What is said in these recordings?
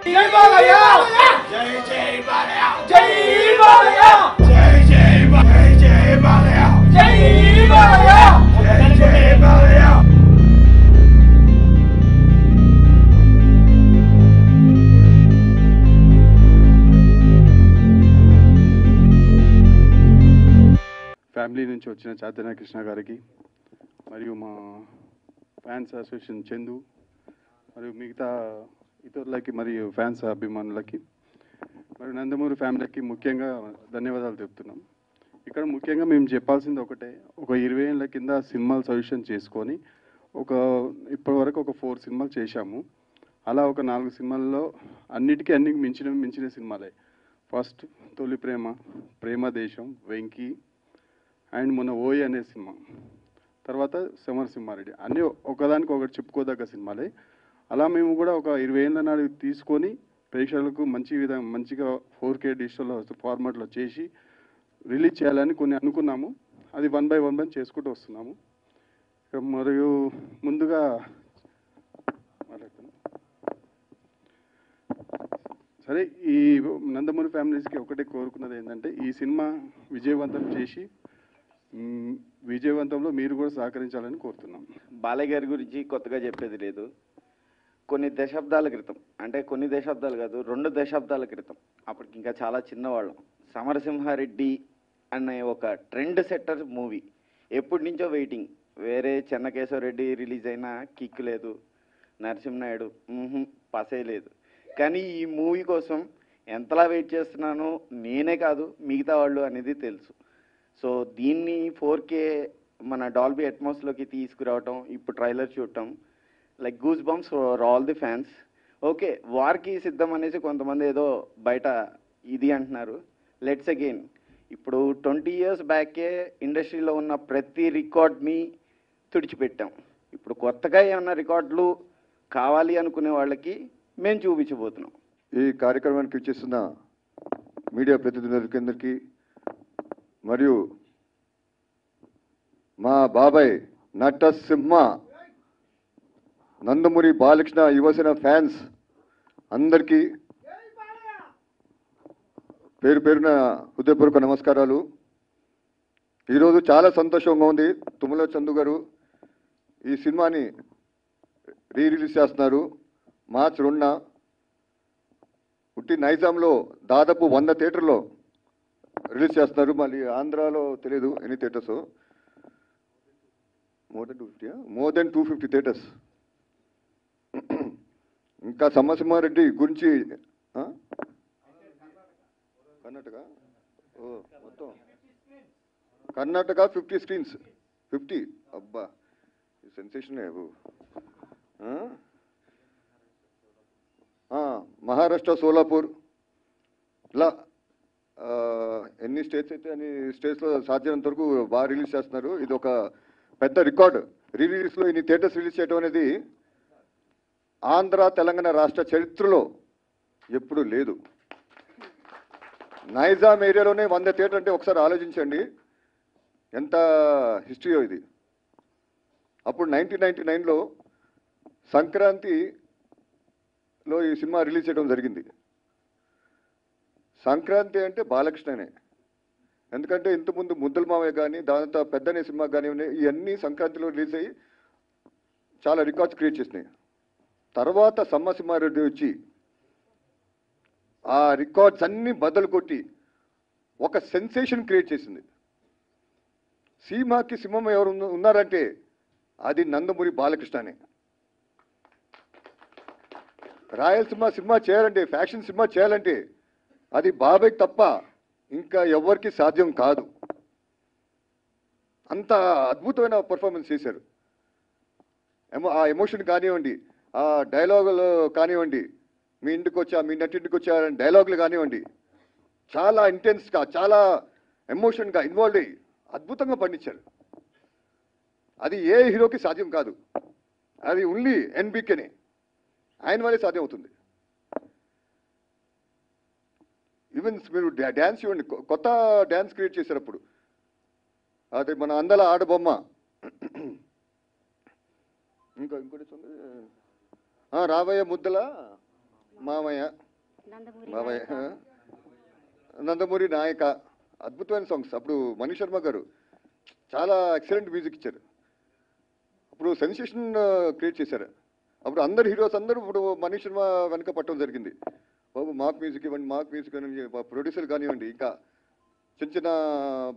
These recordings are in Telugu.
జై బాలయ్య జై జై బాలయ్య జై బాలయ్య జై జై బాలయ్య జై బాలయ్య జై జై బాలయ్య. ఫ్యామిలీ నుంచి వచ్చిన చైతన్య కృష్ణ గారికి మరియు మా ఫ్యాన్స్ అసోసియేషన్ చందు మరియు మిగతా ఇతరులకి మరియు ఫ్యాన్స్ అభిమానులకి మరియు నందమూరి ఫ్యామిలీకి ముఖ్యంగా ధన్యవాదాలు చెప్తున్నాం. ఇక్కడ ముఖ్యంగా మేము చెప్పాల్సింది ఒకటే, ఒక 20 ఏళ్ళ కింద సినిమాలు సజెషన్ చేసుకొని ఇప్పటివరకు ఒక 4 సినిమాలు చేశాము. అలా ఒక 4 సినిమాల్లో అన్నిటికీ మించిన సినిమాలే. ఫస్ట్ తొలి ప్రేమ, ప్రేమ దేశం, వెంకీ అండ్ మొన్న ఓయ్ అనే సినిమా, తర్వాత సమరసింహారెడ్డి, అన్నీ ఒకదానికి ఒకటి చెప్పుకోదగ్గ సినిమాలే. అలా మేము కూడా ఒక 20 ఏళ్ళ నాడు తీసుకొని ప్రేక్షకులకు మంచిగా 4K డిజిటల్ ఫార్మాట్లో చేసి రిలీజ్ చేయాలని కొన్ని అనుకున్నాము. అది 1 by 1 చేసుకుంటూ వస్తున్నాము. మరియు ముందుగా సరే, ఈ నందమూరి ఫ్యామిలీస్కి ఒకటే కోరుకున్నది ఏంటంటే ఈ సినిమా విజయవంతం చేసి విజయవంతంలో మీరు కూడా సహకరించాలని కోరుతున్నాం. బాలయ్య గారి గురించి కొత్తగా చెప్పేది లేదు. కొన్ని దశాబ్దాల క్రితం, అంటే కొన్ని దశాబ్దాలు కాదు 2 దశాబ్దాల క్రితం, అప్పటికి ఇంకా చాలా చిన్నవాళ్ళం, సమరసింహారెడ్డి అనే ఒక ట్రెండ్ సెట్టర్ మూవీ ఎప్పటి నుంచో వెయిటింగ్. వేరే చెన్నకేశవరెడ్డి రిలీజ్ అయినా కిక్ లేదు, నరసింహనాయుడు పసే లేదు. కానీ ఈ మూవీ కోసం ఎంతలా వెయిట్ చేస్తున్నానో నేనే కాదు మిగతా వాళ్ళు అనేది తెలుసు. సో దీన్ని 4K మన డాల్బీ అట్మాస్లోకి తీసుకురావటం, ఇప్పుడు ట్రైలర్ చూడటం, like goose bumps for all the fans. Okay, వార్కి సిద్ధం అనేసి కొంతమంది ఏదో బయట ఇది అంటున్నారు. లెట్స్ అగైన్, ఇప్పుడు 20 years బ్యాకే ఇండస్ట్రీలో ఉన్న ప్రతి రికార్డ్ని తుడిచిపెట్టాం. ఇప్పుడు కొత్తగా ఏమన్నా రికార్డులు కావాలి అనుకునే వాళ్ళకి మేము చూపించబోతున్నాం. ఈ కార్యక్రమానికి ఇచ్చేస్తున్న మీడియా ప్రతినిధులందరికీ మరియు మా బాబాయ్ నటసింహ నందమూరి బాలకృష్ణ యువసేన ఫ్యాన్స్ అందరికీ పేరు పేరున హృదయపూర్వక నమస్కారాలు. ఈరోజు చాలా సంతోషంగా ఉంది. తుమ్మల చందు గారు ఈ సినిమాని రిలీజ్ చేస్తున్నారు. మార్చ్ 2న ఉట్టి నైజాంలో దాదాపు 100 థియేటర్లో రిలీజ్ చేస్తున్నారు. మళ్ళీ ఆంధ్రాలో తెలియదు ఎన్ని థియేటర్స్, మోర్ దెన్ 250 థియేటర్స్. ఇంకా సమరసింహారెడ్డి గురించి కర్ణాటక మొత్తం కర్ణాటక 50 స్క్రీన్స్, 50. అబ్బా, సెన్సేషన్. మహారాష్ట్ర సోలాపూర్, ఇలా ఎన్ని స్టేట్స్ అయితే అన్ని స్టేట్స్లో సాధ్యమైనంత వరకు బాగా రిలీజ్ చేస్తున్నారు. ఇది ఒక పెద్ద రికార్డు. రిలీజ్లో ఇన్ని థియేటర్స్ రిలీజ్ చేయడం అనేది ఆంధ్ర తెలంగాణ రాష్ట్ర చరిత్రలో ఎప్పుడూ లేదు. నైజాం ఏరియాలోనే 100 థియేటర్ అంటే ఒకసారి ఆలోచించండి ఎంత హిస్టరీయో ఇది. అప్పుడు 1999లో సంక్రాంతిలో ఈ సినిమా రిలీజ్ చేయడం జరిగింది. సంక్రాంతి అంటే బాలకృష్ణనే, ఎందుకంటే ఇంతకుముందు ముద్దల మావయ్య కానీ దాంతో పెద్దనే సినిమా కానీ ఇవన్నీ సంక్రాంతిలో రిలీజ్ అయ్యి చాలా రికార్డ్స్ క్రియేట్ చేసినాయి. తర్వాత సమరసింహారెడ్డి వచ్చి ఆ రికార్డ్స్ అన్నీ బద్దలు కొట్టి ఒక సెన్సేషన్ క్రియేట్ చేసింది. సీమాకి సింహం ఎవరు ఉన్నారంటే అది నందమూరి బాలకృష్ణనే. రాయలసీమ సినిమా చేయాలంటే, ఫ్యాక్షన్ సినిమా చేయాలంటే అది బాబాయ్ తప్ప ఇంకా ఎవరికి సాధ్యం కాదు. అంత అద్భుతమైన పర్ఫార్మెన్స్ చేశారు. ఆ ఎమోషన్ కానివ్వండి, ఆ డైలాగులు కానివ్వండి, మీ ఇంటికి వచ్చా మీ నటింటికి వచ్చా డైలాగులు కానివ్వండి, చాలా ఇంటెన్స్గా చాలా ఎమోషన్గా ఇన్వాల్వ్ అయ్యి అద్భుతంగా పండించారు. అది ఏ హీరోకి సాధ్యం కాదు. అది ఓన్లీ ఎన్బికేనే, ఆయన వల్లే సాధ్యం అవుతుంది. ఈవెన్ మీరు డ్యాన్స్ చూడండి, కొత్త డ్యాన్స్ క్రియేట్ చేశారు అప్పుడు. అది మన అందల ఆడబొమ్మ, ఇంకోటి రాబోయే ముద్దల మామయ్య, నందమూరి మామయ్య, నాయక. నందమూరి నాయక, అద్భుతమైన సాంగ్స్. అప్పుడు మణి శర్మ గారు చాలా ఎక్సలెంట్ మ్యూజిక్ ఇచ్చారు. అప్పుడు సెన్సేషన్ క్రియేట్ చేశారు. అప్పుడు అందరు హీరోస్ అందరూ ఇప్పుడు మణి శర్మ వెనక పట్టడం జరిగింది. బాబు మాకు మ్యూజిక్ ఇవ్వండి, మాకు మ్యూజిక్ ఇవ్వండి, ప్రొడ్యూసర్ కానివ్వండి, ఇంకా చిన్న చిన్న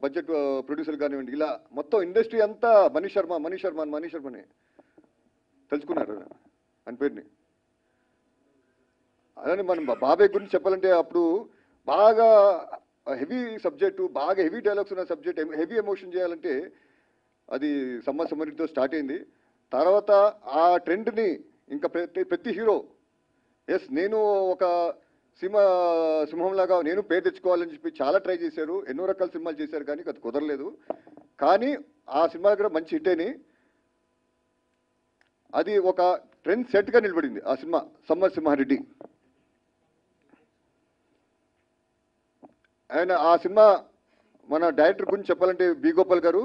బడ్జెట్ ప్రొడ్యూసర్ కానివ్వండి, ఇలా మొత్తం ఇండస్ట్రీ అంతా మణి శర్మని తెలుసుకున్నారు అని పేరుని. అలానే మనం బాబాయ్ గురించి చెప్పాలంటే అప్పుడు బాగా హెవీ సబ్జెక్టు, బాగా హెవీ డైలాగ్స్ ఉన్న సబ్జెక్ట్, హెవీ ఎమోషన్ చేయాలంటే అది సమ్మర్ సమరితో స్టార్ట్ అయింది. తర్వాత ఆ ట్రెండ్ని ఇంకా ప్రతి హీరో ఎస్ నేను ఒక సింహంలాగా నేను పేరు తెచ్చుకోవాలని చెప్పి చాలా ట్రై చేశారు. ఎన్నో రకాల సినిమాలు చేశారు కానీ అది కుదరలేదు. కానీ ఆ సినిమా కూడా మంచి హిట్ అయినాయి. అది ఒక ట్రెండ్ సెట్గా నిలబడింది ఆ సినిమా సమ్మర్ సింహారెడ్డి. ఆయన ఆ సినిమా మన డైరెక్టర్ గురించి చెప్పాలంటే బి గోపాల్ గారు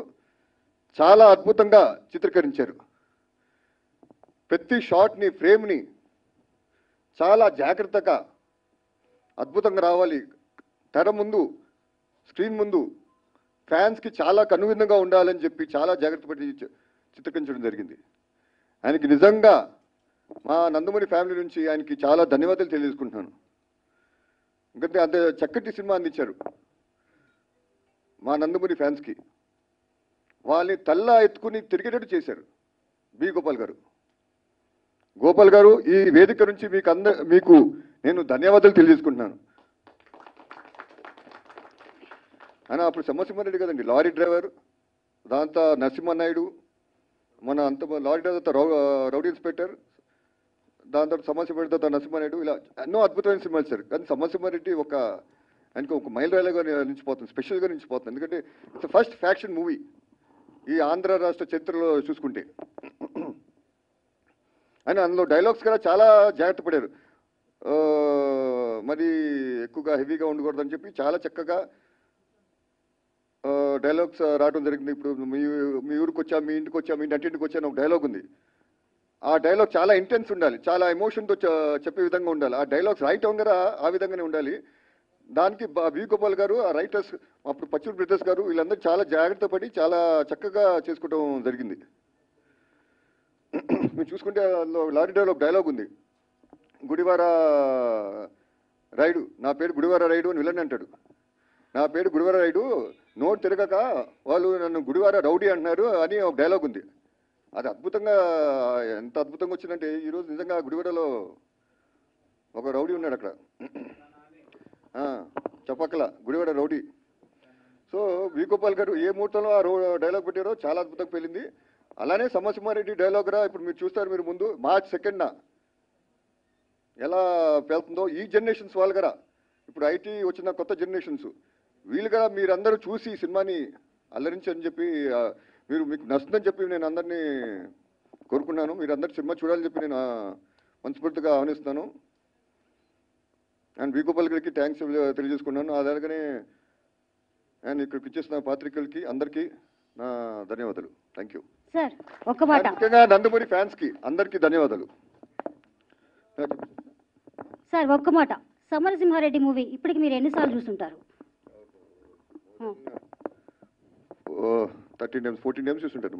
చాలా అద్భుతంగా చిత్రీకరించారు. ప్రతి షాట్ని, ఫ్రేమ్ని చాలా జాగ్రత్తగా అద్భుతంగా రావాలి. తెర ముందు, స్క్రీన్ ముందు ఫ్యాన్స్కి చాలా కనువిందుగా ఉండాలని చెప్పి చాలా జాగ్రత్త పడి చిత్రీకరించడం జరిగింది. ఆయనకి నిజంగా మా నందమూరి ఫ్యామిలీ నుంచి ఆయనకి చాలా ధన్యవాదాలు తెలియజేసుకుంటున్నాను. ఎందుకంటే అంత చక్కటి సినిమా అందించారు మా నందమూరి ఫ్యాన్స్కి. వాళ్ళని తల్ల ఎత్తుకుని తిరిగేటట్టు చేశారు బి గోపాల్ గారు. గోపాల్ గారు ఈ వేదిక నుంచి మీకు నేను ధన్యవాదాలు తెలియజేసుకుంటున్నాను. ఆయన అప్పుడు సమరసింహారెడ్డి కదండి లారీ డ్రైవర్, దాంతో నరసింహనాయుడు, మన అంత లారీ డ్రైవర్ రౌడీ ఇన్స్పెక్టర్, దాని తర్వాత సమరసింహారెడ్డి తర్వాత నరసింహనాయుడు, ఇలా ఎన్నో అద్భుతమైన సినిమాలు సార్. కానీ సమరసింహారెడ్డి ఆయనకు ఒక మైల్ రైలుగా నిలిచిపోతుంది, స్పెషల్గా నిలిచిపోతుంది. ఎందుకంటే ఇట్స్ ఫస్ట్ ఫ్యాక్షన్ మూవీ ఈ ఆంధ్ర రాష్ట్ర చరిత్రలో చూసుకుంటే. ఆయన అందులో డైలాగ్స్ కూడా చాలా జాగ్రత్త పడారు. మరి ఎక్కువగా హెవీగా ఉండకూడదని చెప్పి చాలా చక్కగా డైలాగ్స్ రావడం జరిగింది. ఇప్పుడు మీ ఊరికి వచ్చా, మీ ఇంటికి వచ్చా, మీ నటింటికి వచ్చా అని ఒక డైలాగ్ ఉంది. ఆ డైలాగ్ చాలా ఇంటెన్స్ ఉండాలి, చాలా ఎమోషన్తో చెప్పే విధంగా ఉండాలి. ఆ డైలాగ్స్ రైట్ అవగా ఆ విధంగానే ఉండాలి. దానికి వి గోపాల్ గారు, ఆ రైటర్స్ అప్పుడు పచ్చూరు బ్రదర్స్ గారు వీళ్ళందరూ చాలా జాగ్రత్త పడి చాలా చక్కగా చేసుకోవడం జరిగింది. మీరు చూసుకుంటే అందులో లారీ డ్రైవర్లో ఒక డైలాగ్ ఉంది, గుడివార రైడు, నా పేరు గుడివార రైడు అని విలన్ అంటాడు. నా పేరు గుడివార రైడు, నోట్ తిరగక వాళ్ళు నన్ను గుడివార రౌడీ అంటున్నారు అని ఒక డైలాగ్ ఉంది. అది అద్భుతంగా, ఎంత అద్భుతంగా వచ్చిందంటే ఈరోజు నిజంగా గుడివాడలో ఒక రౌడీ ఉన్నాడు అక్కడ, చెప్పక్కల Gudivada rowdy. So we Gopal గారు ఏ ముహూర్తంలో ఆ డైలాగ్ పెట్టారో చాలా అద్భుతంగా పెళ్ళింది. అలానే సమరసింహారెడ్డి డైలాగ్ రా ఇప్పుడు మీరు చూస్తారు, మీరు ముందు మార్చ్ 2న ఎలా వెళ్తుందో ఈ జనరేషన్స్ వాళ్ళు కదా, ఇప్పుడు ఐటీ వచ్చిన కొత్త జనరేషన్స్ వీళ్ళు కదా, మీరందరూ చూసి ఈ సినిమాని అల్లరించని చెప్పి మీకు నచ్చుతుందని చెప్పి నేను అందరినీ కోరుకున్నాను. మీరు అందరు సినిమా చూడాలని చెప్పి నేను మనస్ఫూర్తిగా ఆహ్వానిస్తున్నాను. అండ్ వి గోపాల్ గారికి థ్యాంక్స్ తెలియజేసుకున్నాను. అలాగనే అండ్ ఇక్కడికి ఇచ్చేసిన పాత్రికలకి అందరికీ నా ధన్యవాదాలు. Thank you sir. ఒక్క మాట ముఖ్యంగా నందమూరి ఫ్యాన్స్కి అందరికీ ధన్యవాదాలు సార్. ఒక్క మాట, సమరసింహారెడ్డి మూవీ ఇప్పటికి మీరు ఎన్నిసార్లు చూస్తుంటారు? 13 times 14 times చూస్తుంటారు.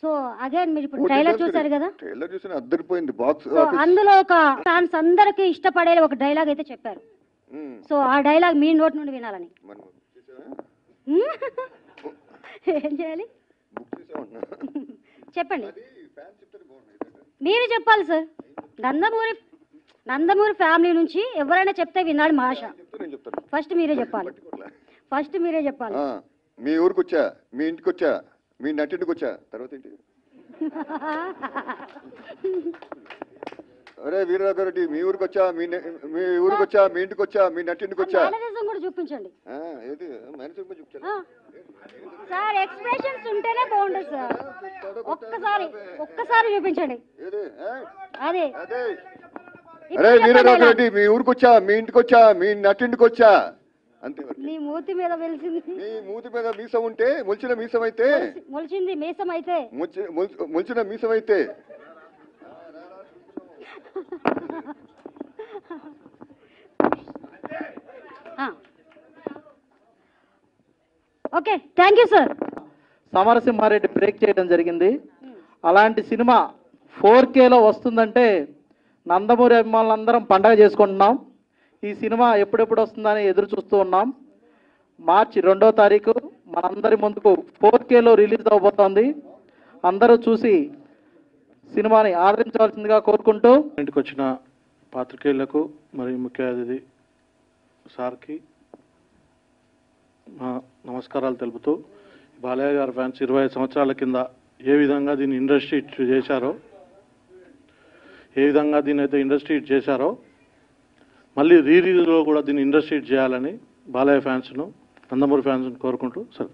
సో అగైన్ మీరు ఇప్పుడు ట్రైలర్ చూసారు కదా, ట్రైలర్ చూసి అద్దరిపోయింది బాక్స్. సో అందులో ఒక ఫ్యాన్స్ అందరికి ఇష్టపడే ఒక డైలాగ్ అయితే చెప్పారు. సో ఆ డైలాగ్ మీ నోటి నుండి వినాలని. ఏం చేయాలి చెప్పండి, మీరు చెప్పాలి సార్. నందమూరి ఫ్యామిలీ నుంచి ఎవరైనా చెప్తే విన్నాడు మా ఆశ. ఫస్ట్ మీరే చెప్పాలి. మీ ఊరికి వచ్చా, మీ ఇంటికి వచ్చా, మీ నటింటికి వచ్చా, తర్వాత ఏంటి? అరే వీరరాఘరెడ్డి, మీ ఊరికి వచ్చా, మీ ఊరికి వచ్చా, మీ ఇంటికి వచ్చా, మీ నటింటికి వచ్చా. కూడా చూపించండి. ఏది చూపించాలి సార్, ఎక్స్ప్రెషన్స్ ఉంటేనే బాగుంటుంది సార్. ఒక్కసారి చూపించండి. అదే అరే వీరరాఘరెడ్డి, మీ ఊరికి వచ్చా, మీ ఇంటికి వచ్చా, మీ నటింటికి వచ్చా, అంతే. నీ మూతి మీద వెలిసింది, మీ మూతి మీద మీసం ఉంటే మొలిచిన మీసం అయితే, మొలిచింది మీసం అయితే, మొలిచిన మీసం అయితే okay, thank you sir. Samarasimha Reddy break చేయడం జరిగింది. అలాంటి సినిమా 4Kలో వస్తుందంటే నందమూరి అభిమానులందరం పండగ చేసుకుంటున్నాం. ఈ సినిమా ఎప్పుడెప్పుడు వస్తుందని ఎదురు చూస్తూ ఉన్నాం. మార్చి 2వ తారీఖు మనందరి ముందుకు 4Kలో రిలీజ్ అవబోతోంది. అందరూ చూసి సినిమాని ఆదరించవలసిందిగా కోరుకుంటూ ఇంటికి వచ్చిన పాత్రికేయులకు మరియు ముఖ్య అతిథి సార్కి నమస్కారాలు తెలుపుతూ, బాలయ్య గారి ఫ్యాన్స్ 25 సంవత్సరాల కింద ఏ విధంగా దీన్ని ఇండస్ట్రీ చేశారో, మళ్ళీ రీలీజ్లో కూడా దీన్ని ఇండస్ట్రీ చేయాలని బాలయ్య ఫ్యాన్స్ను, నందమూరి ఫ్యాన్స్ను కోరుకుంటూ సరే.